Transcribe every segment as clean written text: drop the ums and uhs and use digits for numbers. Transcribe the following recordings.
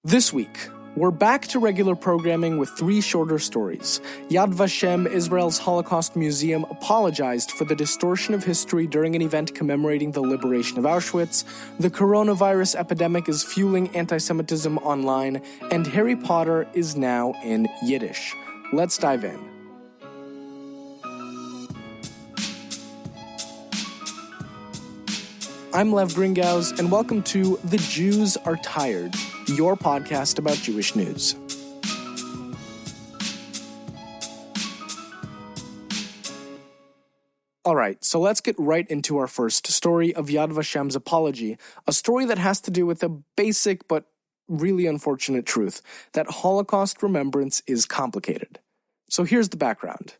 This week, we're back to regular programming with 3 shorter stories. Yad Vashem, Israel's Holocaust Museum, apologized for the distortion of history during an event commemorating the liberation of Auschwitz. The coronavirus epidemic is fueling anti-Semitism online, and Harry Potter is now in Yiddish. Let's dive in. I'm Lev Gringaus, and welcome to The Jews Are Tired, your podcast about Jewish news. Alright, so let's get right into our first story of Yad Vashem's apology, a story that has to do with a basic but really unfortunate truth, that Holocaust remembrance is complicated. So here's the background.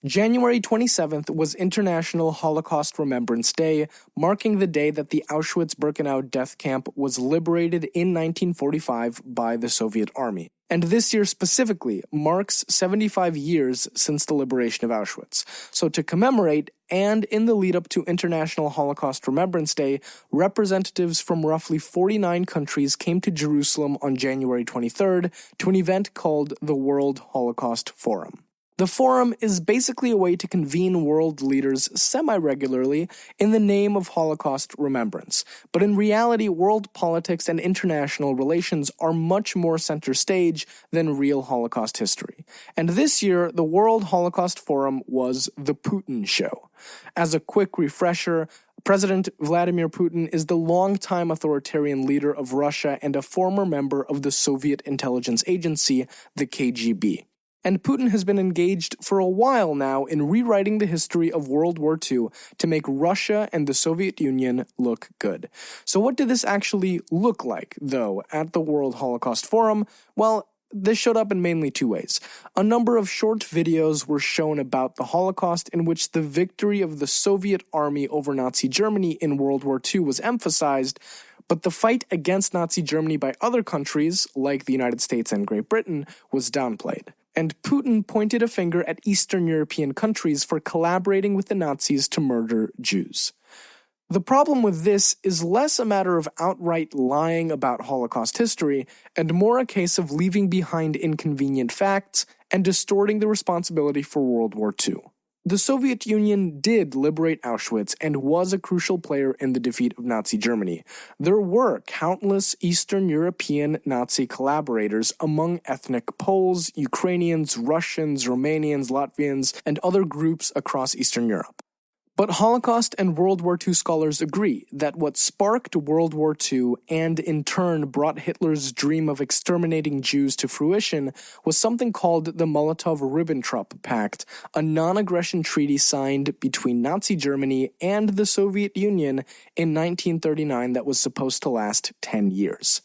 January 27th was International Holocaust Remembrance Day, marking the day that the Auschwitz-Birkenau death camp was liberated in 1945 by the Soviet Army. And this year specifically marks 75 years since the liberation of Auschwitz. So to commemorate, and in the lead-up to International Holocaust Remembrance Day, representatives from roughly 49 countries came to Jerusalem on January 23rd to an event called the World Holocaust Forum. The forum is basically a way to convene world leaders semi-regularly in the name of Holocaust remembrance. But in reality, world politics and international relations are much more center stage than real Holocaust history. And this year, the World Holocaust Forum was the Putin show. As a quick refresher, President Vladimir Putin is the longtime authoritarian leader of Russia and a former member of the Soviet intelligence agency, the KGB. And Putin has been engaged for a while now in rewriting the history of World War II to make Russia and the Soviet Union look good. So what did this actually look like, though, at the World Holocaust Forum? Well, this showed up in mainly 2 ways. A number of short videos were shown about the Holocaust in which the victory of the Soviet army over Nazi Germany in World War II was emphasized, but the fight against Nazi Germany by other countries, like the United States and Great Britain, was downplayed. And Putin pointed a finger at Eastern European countries for collaborating with the Nazis to murder Jews. The problem with this is less a matter of outright lying about Holocaust history, and more a case of leaving behind inconvenient facts and distorting the responsibility for World War II. The Soviet Union did liberate Auschwitz and was a crucial player in the defeat of Nazi Germany. There were countless Eastern European Nazi collaborators among ethnic Poles, Ukrainians, Russians, Romanians, Latvians, and other groups across Eastern Europe. But Holocaust and World War II scholars agree that what sparked World War II and in turn brought Hitler's dream of exterminating Jews to fruition was something called the Molotov-Ribbentrop Pact, a non-aggression treaty signed between Nazi Germany and the Soviet Union in 1939 that was supposed to last 10 years.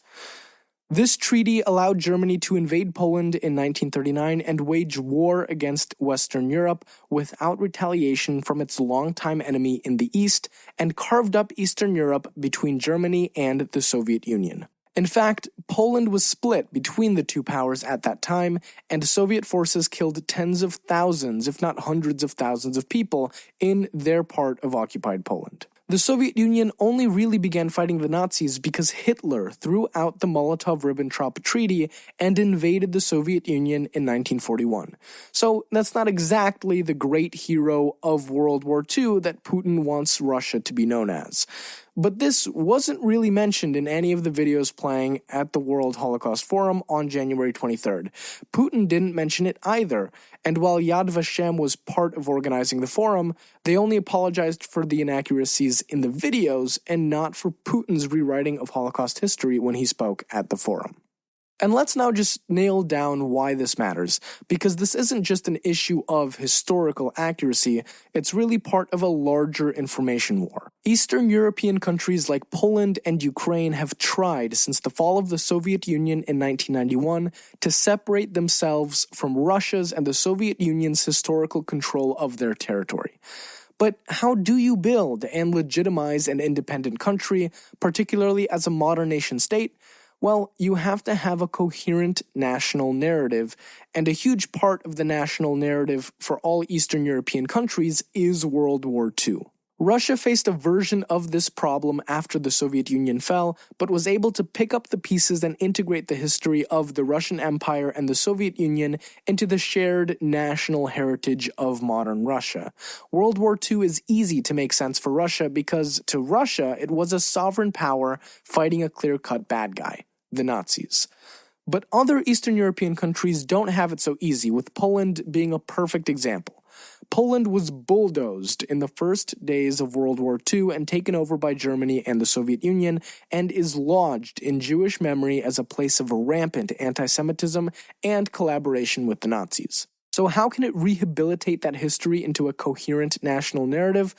This treaty allowed Germany to invade Poland in 1939 and wage war against Western Europe without retaliation from its longtime enemy in the East, and carved up Eastern Europe between Germany and the Soviet Union. In fact, Poland was split between the two powers at that time, and Soviet forces killed tens of thousands, if not hundreds of thousands of people in their part of occupied Poland. The Soviet Union only really began fighting the Nazis because Hitler threw out the Molotov-Ribbentrop Treaty and invaded the Soviet Union in 1941. So that's not exactly the great hero of World War II that Putin wants Russia to be known as. But this wasn't really mentioned in any of the videos playing at the World Holocaust Forum on January 23rd. Putin didn't mention it either, and while Yad Vashem was part of organizing the forum, they only apologized for the inaccuracies in the videos and not for Putin's rewriting of Holocaust history when he spoke at the forum. And let's now just nail down why this matters, because this isn't just an issue of historical accuracy, it's really part of a larger information war. Eastern European countries like Poland and Ukraine have tried since the fall of the Soviet Union in 1991 to separate themselves from Russia's and the Soviet Union's historical control of their territory. But how do you build and legitimize an independent country, particularly as a modern nation-state? Well, you have to have a coherent national narrative, and a huge part of the national narrative for all Eastern European countries is World War II. Russia faced a version of this problem after the Soviet Union fell, but was able to pick up the pieces and integrate the history of the Russian Empire and the Soviet Union into the shared national heritage of modern Russia. World War II is easy to make sense for Russia because, to Russia, it was a sovereign power fighting a clear-cut bad guy, the Nazis. But other Eastern European countries don't have it so easy, with Poland being a perfect example. Poland was bulldozed in the first days of World War II and taken over by Germany and the Soviet Union, and is lodged in Jewish memory as a place of rampant anti-Semitism and collaboration with the Nazis. So how can it rehabilitate that history into a coherent national narrative?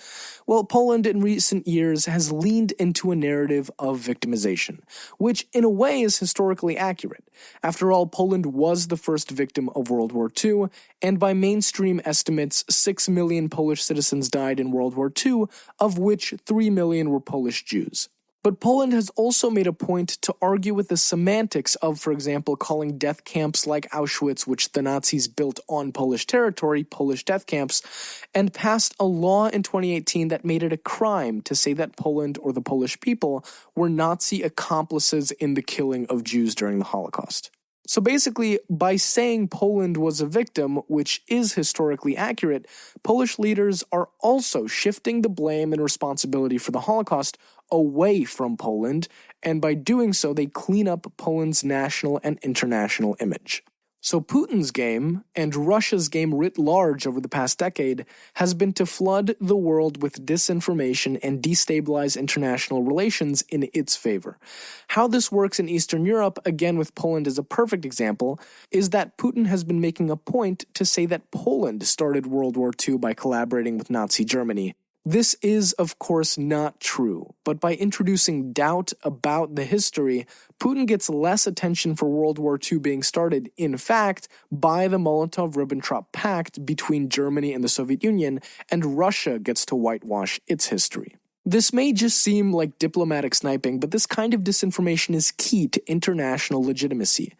Well, Poland in recent years has leaned into a narrative of victimization, which in a way is historically accurate. After all, Poland was the first victim of World War II, and by mainstream estimates, 6 million Polish citizens died in World War II, of which 3 million were Polish Jews. But Poland has also made a point to argue with the semantics of, for example, calling death camps like Auschwitz, which the Nazis built on Polish territory, Polish death camps, and passed a law in 2018 that made it a crime to say that Poland or the Polish people were Nazi accomplices in the killing of Jews during the Holocaust. So basically, by saying Poland was a victim, which is historically accurate, Polish leaders are also shifting the blame and responsibility for the Holocaust away from Poland, and by doing so, they clean up Poland's national and international image. So Putin's game, and Russia's game writ large over the past decade, has been to flood the world with disinformation and destabilize international relations in its favor. How this works in Eastern Europe, again with Poland as a perfect example, is that Putin has been making a point to say that Poland started World War II by collaborating with Nazi Germany. This is, of course, not true, but by introducing doubt about the history, Putin gets less attention for World War II being started, in fact, by the Molotov-Ribbentrop Pact between Germany and the Soviet Union, and Russia gets to whitewash its history. This may just seem like diplomatic sniping, but this kind of disinformation is key to international legitimacy.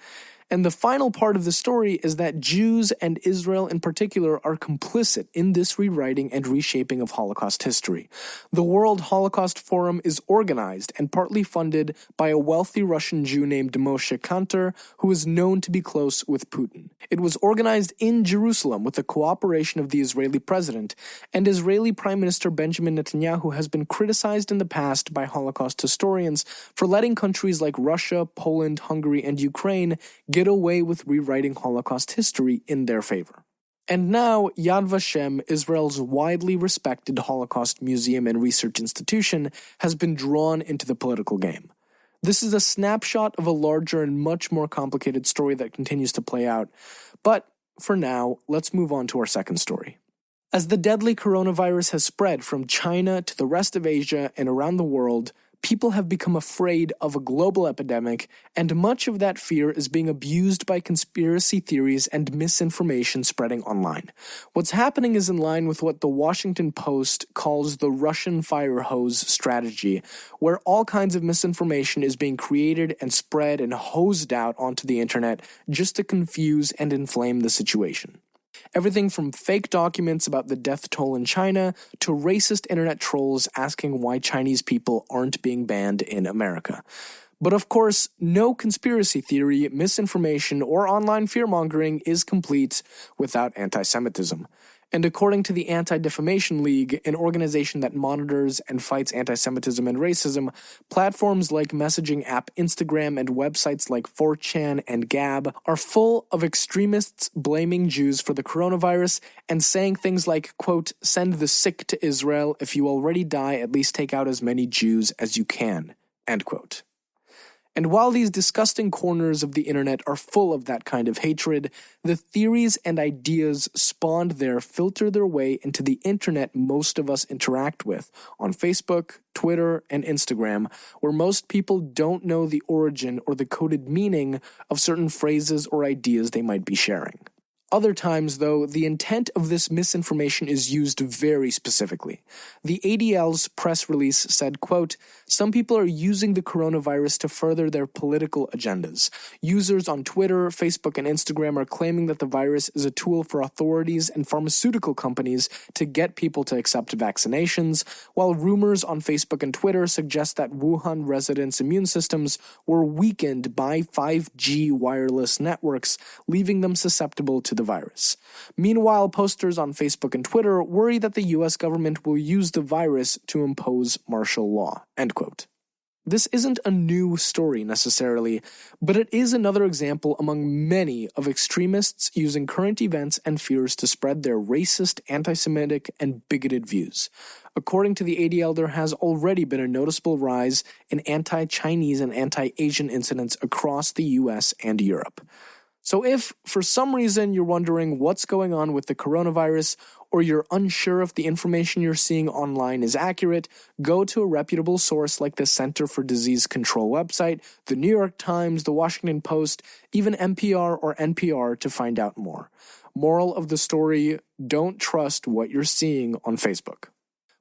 And the final part of the story is that Jews and Israel in particular are complicit in this rewriting and reshaping of Holocaust history. The World Holocaust Forum is organized and partly funded by a wealthy Russian Jew named Moshe Kantor, who is known to be close with Putin. It was organized in Jerusalem with the cooperation of the Israeli president, and Israeli Prime Minister Benjamin Netanyahu has been criticized in the past by Holocaust historians for letting countries like Russia, Poland, Hungary, and Ukraine get away with rewriting Holocaust history in their favor. And now, Yad Vashem, Israel's widely respected Holocaust museum and research institution, has been drawn into the political game. This is a snapshot of a larger and much more complicated story that continues to play out. But for now, let's move on to our second story. As the deadly coronavirus has spread from China to the rest of Asia and around the world, people have become afraid of a global epidemic, and much of that fear is being abused by conspiracy theories and misinformation spreading online. What's happening is in line with what the Washington Post calls the Russian fire hose strategy, where all kinds of misinformation is being created and spread and hosed out onto the internet just to confuse and inflame the situation. Everything from fake documents about the death toll in China to racist internet trolls asking why Chinese people aren't being banned in America. But of course, no conspiracy theory, misinformation, or online fear-mongering is complete without anti-Semitism. And according to the Anti-Defamation League, an organization that monitors and fights anti-Semitism and racism, platforms like messaging app Instagram and websites like 4chan and Gab are full of extremists blaming Jews for the coronavirus and saying things like, quote, "Send the sick to Israel. If you already die, at least take out as many Jews as you can," end quote. And while these disgusting corners of the internet are full of that kind of hatred, the theories and ideas spawned there filter their way into the internet most of us interact with, on Facebook, Twitter, and Instagram, where most people don't know the origin or the coded meaning of certain phrases or ideas they might be sharing. Other times, though, the intent of this misinformation is used very specifically. The ADL's press release said, quote, "Some people are using the coronavirus to further their political agendas. Users on Twitter, Facebook, and Instagram are claiming that the virus is a tool for authorities and pharmaceutical companies to get people to accept vaccinations, while rumors on Facebook and Twitter suggest that Wuhan residents' immune systems were weakened by 5G wireless networks, leaving them susceptible to the virus. Meanwhile, posters on Facebook and Twitter worry that the US government will use the virus to impose martial law." End quote. This isn't a new story necessarily, but it is another example among many of extremists using current events and fears to spread their racist, anti-Semitic, and bigoted views. According to the ADL, there has already been a noticeable rise in anti-Chinese and anti-Asian incidents across the US and Europe. So if, for some reason, you're wondering what's going on with the coronavirus, or you're unsure if the information you're seeing online is accurate, go to a reputable source like the Center for Disease Control website, the New York Times, the Washington Post, even NPR or NPR to find out more. Moral of the story, don't trust what you're seeing on Facebook.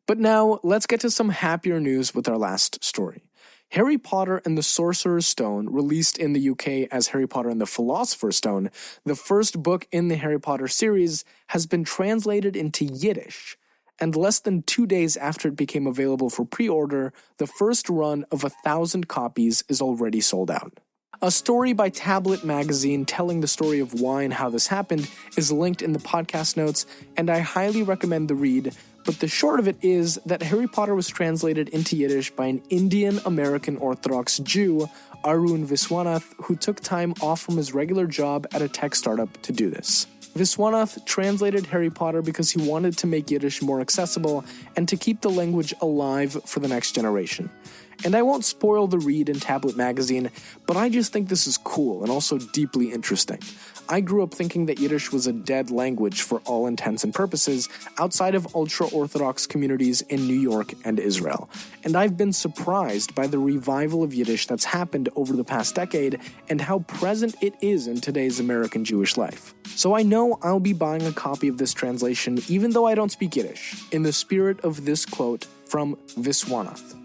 But now, let's get to some happier news with our last story. Harry Potter and the Sorcerer's Stone, released in the UK as Harry Potter and the Philosopher's Stone, the first book in the Harry Potter series, has been translated into Yiddish, and less than 2 days after it became available for pre-order, the first run of 1,000 copies is already sold out. A story by Tablet Magazine telling the story of why and how this happened is linked in the podcast notes, and I highly recommend the read. But the short of it is that Harry Potter was translated into Yiddish by an Indian-American Orthodox Jew, Arun Viswanath, who took time off from his regular job at a tech startup to do this. Viswanath translated Harry Potter because he wanted to make Yiddish more accessible and to keep the language alive for the next generation. And I won't spoil the read in Tablet Magazine, but I just think this is cool and also deeply interesting. I grew up thinking that Yiddish was a dead language for all intents and purposes outside of ultra-Orthodox communities in New York and Israel. And I've been surprised by the revival of Yiddish that's happened over the past decade and how present it is in today's American Jewish life. So I know I'll be buying a copy of this translation even though I don't speak Yiddish, in the spirit of this quote from Viswanath.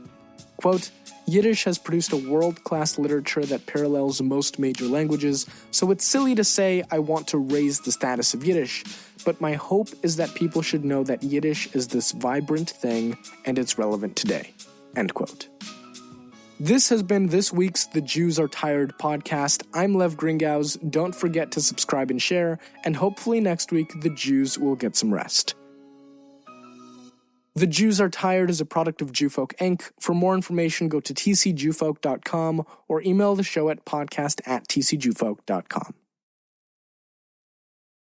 Quote, "Yiddish has produced a world-class literature that parallels most major languages, so it's silly to say I want to raise the status of Yiddish, but my hope is that people should know that Yiddish is this vibrant thing and it's relevant today." End quote. This has been this week's The Jews Are Tired podcast. I'm Lev Gringaus. Don't forget to subscribe and share, and hopefully next week the Jews will get some rest. The Jews Are Tired is a product of Jewfolk Inc. For more information, go to tcjewfolk.com or email the show at podcast@tcjewfolk.com.